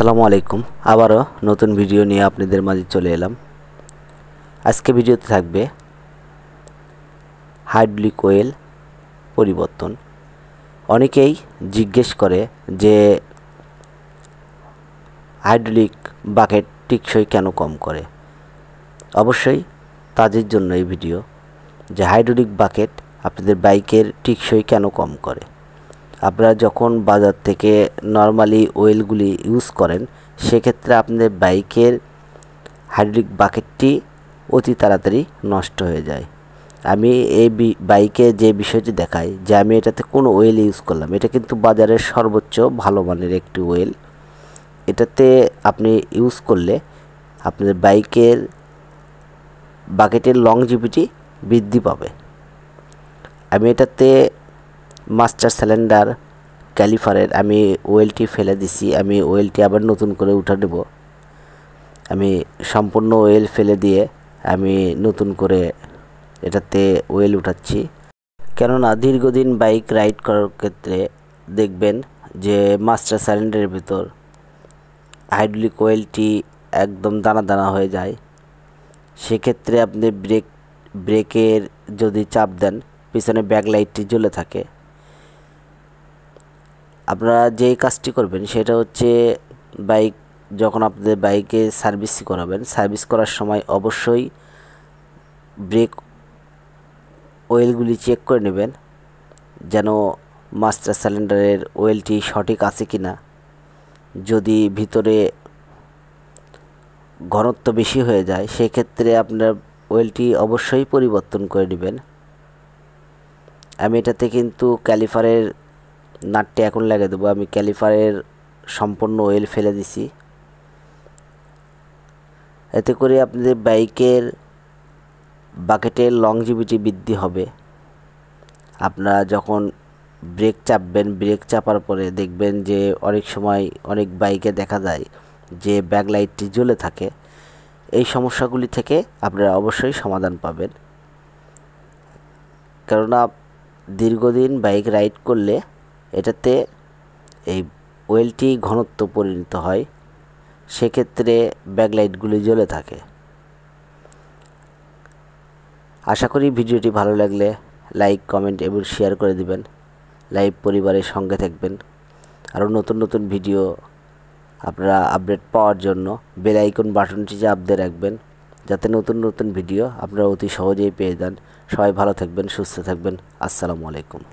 আসসালামু আলাইকুম। আবারও নতুন ভিডিও নিয়ে আপনাদের মাঝে চলে এলাম। আজকে ভিডিওতে থাকবে হাইড্রোলিক ওয়েল পরিবর্তন। অনেকেই জিজ্ঞেস করে যে হাইড্রোলিক বাকেট টেকসই কেন কম করে। অবশ্যই তাদের জন্য এই ভিডিও যে হাইড্রোলিক বাকেট আপনাদের বাইকের টেকসই কেন কম করে। আপনারা যখন বাজার থেকে নরমালি ওয়েলগুলি ইউজ করেন সেক্ষেত্রে আপনাদের বাইকের হাইড্রোলিক বাকেটটি অতি তাড়াতাড়ি নষ্ট হয়ে যায়। আমি এই বাইকে যে বিষয়টি দেখাই যে আমি এটাতে কোনো ওয়েল ইউজ করলাম, এটা কিন্তু বাজারের সর্বোচ্চ ভালো মানের একটি ওয়েল। এটাতে আপনি ইউজ করলে আপনাদের বাইকের বাকেটের লংজিভিটি বৃদ্ধি পাবে। আমি এটাতে মাস্টার সিলিন্ডার ক্যালিপারের আমি ওয়েলটি ফেলে দিছি, আমি ওয়েলটি আবার নতুন করে উঠে নেব। আমি সম্পূর্ণ ওয়েল ফেলে দিয়ে আমি নতুন করে এটাতে ওয়েল উঠাচ্ছি। কেননা দীর্ঘদিন বাইক রাইড করার ক্ষেত্রে দেখবেন যে মাস্টার সিলিন্ডারের ভিতর হাইড্রোলিক ওয়েলটি একদম দানা দানা হয়ে যায়। সেক্ষেত্রে আপনি ব্রেকের যদি চাপ দেন পিছনে ব্যাকলাইটটি জ্বলে থাকে। আপনারা যেই কাজটি করবেন সেটা হচ্ছে বাইক যখন আপনাদের বাইকে সার্ভিস করাবেন, সার্ভিস করার সময় অবশ্যই ব্রেক ওয়েলগুলি চেক করে নেবেন যেন মাস্টার সিলিন্ডারের ওয়েলটি সঠিক আছে কি না। যদি ভিতরে ঘনত্ব বেশি হয়ে যায় সেক্ষেত্রে আপনার ওয়েলটি অবশ্যই পরিবর্তন করে নেবেন। আমি এটাতে কিন্তু ক্যালিপারের নাটটি এখন লাগিয়ে দেবো। আমি ক্যালিপারের সম্পূর্ণ ওয়েল ফেলে দিছি। এতে করে আপনাদের বাইকের বাকেটের লংজিভিটি বৃদ্ধি হবে। আপনারা যখন ব্রেক চাপবেন, ব্রেক চাপার পরে দেখবেন যে অনেক সময় অনেক বাইকে দেখা যায় যে ব্যাকলাইটটি জ্বলে থাকে। এই সমস্যাগুলি থেকে আপনারা অবশ্যই সমাধান পাবেন। কেননা দীর্ঘদিন বাইক রাইড করলে এটাতে এই ওয়েলটি ঘনত্ব পরিণত হয়, সেক্ষেত্রে ব্যাকলাইটগুলি জ্বলে থাকে। আশা করি ভিডিওটি ভালো লাগলে লাইক, কমেন্ট এবং শেয়ার করে দিবেন। লাইভ পরিবারের সঙ্গে থাকবেন। আরও নতুন নতুন ভিডিও আপনারা আপডেট পাওয়ার জন্য বেল আইকন বাটনটি চাপ দিয়ে রাখবেন যাতে নতুন নতুন ভিডিও আপনারা অতি সহজেই পেয়ে যান। সবাই ভালো থাকবেন, সুস্থ থাকবেন। আসসালামু আলাইকুম।